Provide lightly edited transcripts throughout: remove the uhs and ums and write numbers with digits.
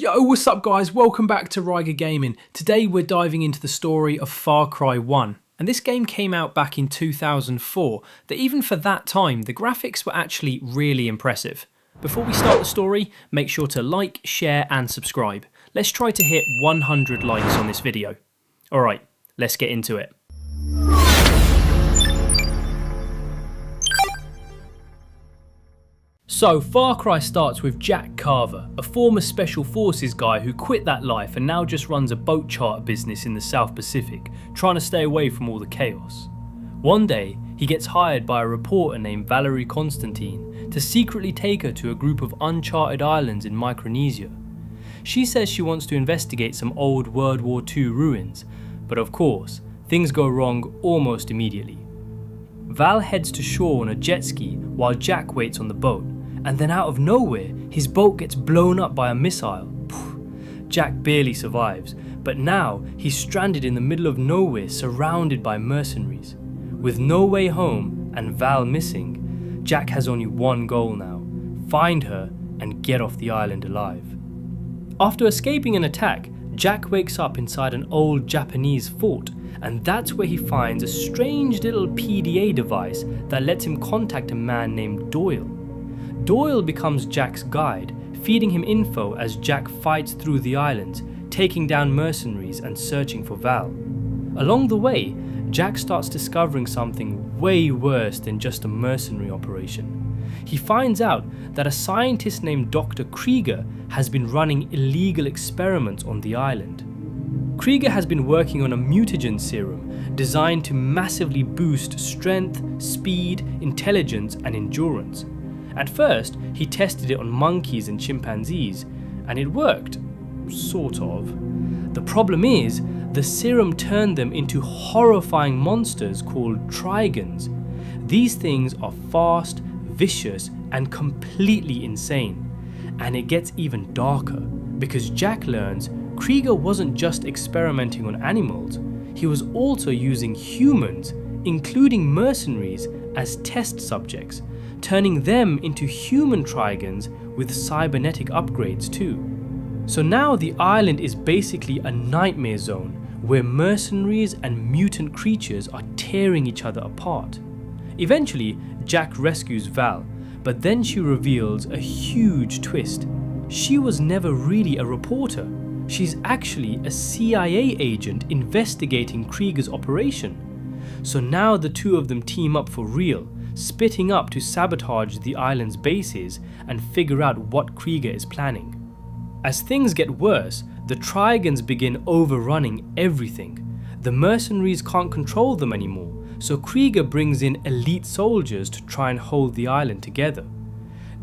Yo, what's up guys? Welcome back to Ryger Gaming. Today we're diving into the story of Far Cry 1. And this game came out back in 2004, that even for that time, the graphics were actually really impressive. Before we start the story, make sure to like, share and subscribe. Let's try to hit 100 likes on this video. Alright, let's get into it. So, Far Cry starts with Jack Carver, a former Special Forces guy who quit that life and now just runs a boat charter business in the South Pacific, trying to stay away from all the chaos. One day, he gets hired by a reporter named Valerie Constantine to secretly take her to a group of uncharted islands in Micronesia. She says she wants to investigate some old World War II ruins, but of course, things go wrong almost immediately. Val heads to shore on a jet ski while Jack waits on the boat. And then out of nowhere, his boat gets blown up by a missile. Jack barely survives, but now he's stranded in the middle of nowhere surrounded by mercenaries. With no way home and Val missing, Jack has only one goal now: find her and get off the island alive. After escaping an attack, Jack wakes up inside an old Japanese fort, and that's where he finds a strange little PDA device that lets him contact a man named Doyle. Doyle becomes Jack's guide, feeding him info as Jack fights through the islands, taking down mercenaries and searching for Val. Along the way, Jack starts discovering something way worse than just a mercenary operation. He finds out that a scientist named Dr. Krieger has been running illegal experiments on the island. Krieger has been working on a mutagen serum designed to massively boost strength, speed, intelligence and endurance. At first, he tested it on monkeys and chimpanzees, and it worked, sort of. The problem is, the serum turned them into horrifying monsters called Trigens. These things are fast, vicious, and completely insane. And it gets even darker, because Jack learns Krieger wasn't just experimenting on animals, he was also using humans, including mercenaries, as test subjects, turning them into human Trigens with cybernetic upgrades too. So now the island is basically a nightmare zone where mercenaries and mutant creatures are tearing each other apart. Eventually, Jack rescues Val, but then she reveals a huge twist. She was never really a reporter. She's actually a CIA agent investigating Krieger's operation. So now the two of them team up for real, splitting up to sabotage the island's bases and figure out what Krieger is planning. As things get worse, the Trigens begin overrunning everything. The mercenaries can't control them anymore, so Krieger brings in elite soldiers to try and hold the island together.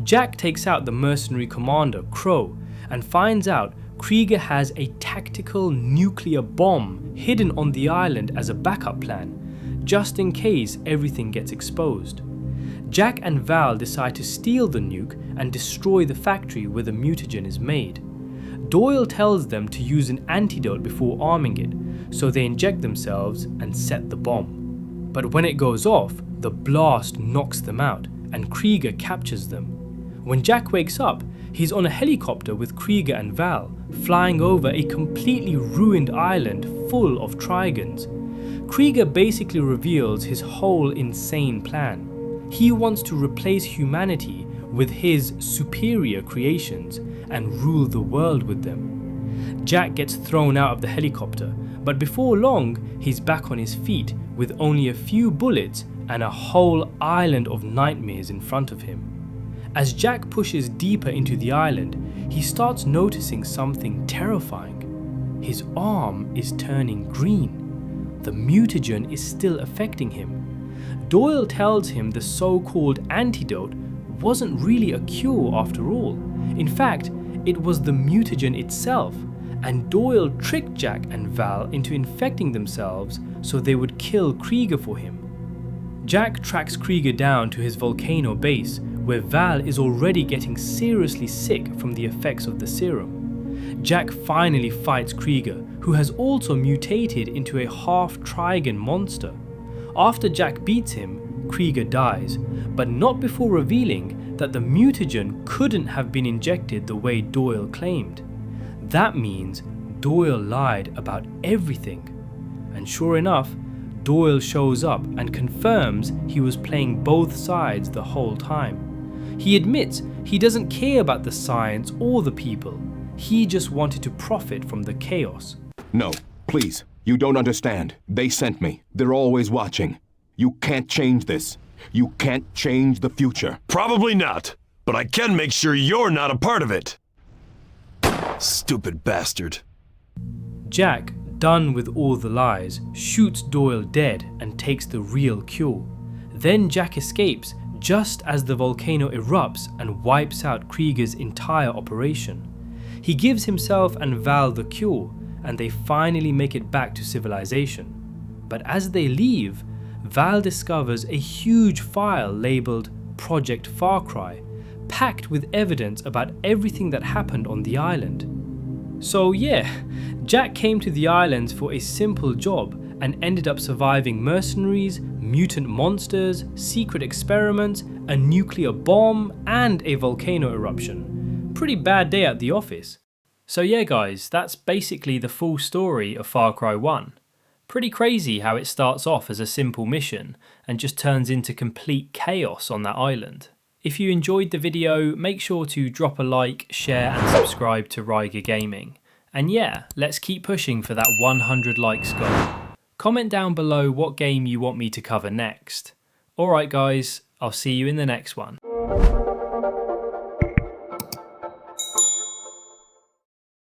Jack takes out the mercenary commander, Crow, and finds out Krieger has a tactical nuclear bomb hidden on the island as a backup plan, just in case everything gets exposed. Jack and Val decide to steal the nuke and destroy the factory where the mutagen is made. Doyle tells them to use an antidote before arming it, so they inject themselves and set the bomb. But when it goes off, the blast knocks them out and Krieger captures them. When Jack wakes up, he's on a helicopter with Krieger and Val, flying over a completely ruined island full of Trigens. Krieger basically reveals his whole insane plan. He wants to replace humanity with his superior creations and rule the world with them. Jack gets thrown out of the helicopter, but before long he's back on his feet with only a few bullets and a whole island of nightmares in front of him. As Jack pushes deeper into the island, he starts noticing something terrifying. His arm is turning green. The mutagen is still affecting him. Doyle tells him the so-called antidote wasn't really a cure after all. In fact, it was the mutagen itself, and Doyle tricked Jack and Val into infecting themselves so they would kill Krieger for him. Jack tracks Krieger down to his volcano base, where Val is already getting seriously sick from the effects of the serum. Jack finally fights Krieger, who has also mutated into a half-Trigen monster. After Jack beats him, Krieger dies, but not before revealing that the mutagen couldn't have been injected the way Doyle claimed. That means Doyle lied about everything. And sure enough, Doyle shows up and confirms he was playing both sides the whole time. He admits he doesn't care about the science or the people. He just wanted to profit from the chaos. No, please. You don't understand. They sent me. They're always watching. You can't change this. You can't change the future. Probably not, but I can make sure you're not a part of it. Stupid bastard. Jack, done with all the lies, shoots Doyle dead and takes the real cure. Then Jack escapes just as the volcano erupts and wipes out Krieger's entire operation. He gives himself and Val the cure, and they finally make it back to civilization. But as they leave, Val discovers a huge file labelled Project Far Cry, packed with evidence about everything that happened on the island. So yeah, Jack came to the islands for a simple job and ended up surviving mercenaries, mutant monsters, secret experiments, a nuclear bomb, and a volcano eruption. Pretty bad day at the office. So yeah guys, that's basically the full story of Far Cry 1. Pretty crazy how it starts off as a simple mission and just turns into complete chaos on that island. If you enjoyed the video, make sure to drop a like, share and subscribe to Ryger Gaming. And yeah, let's keep pushing for that 100 likes goal. Comment down below what game you want me to cover next. Alright guys, I'll see you in the next one.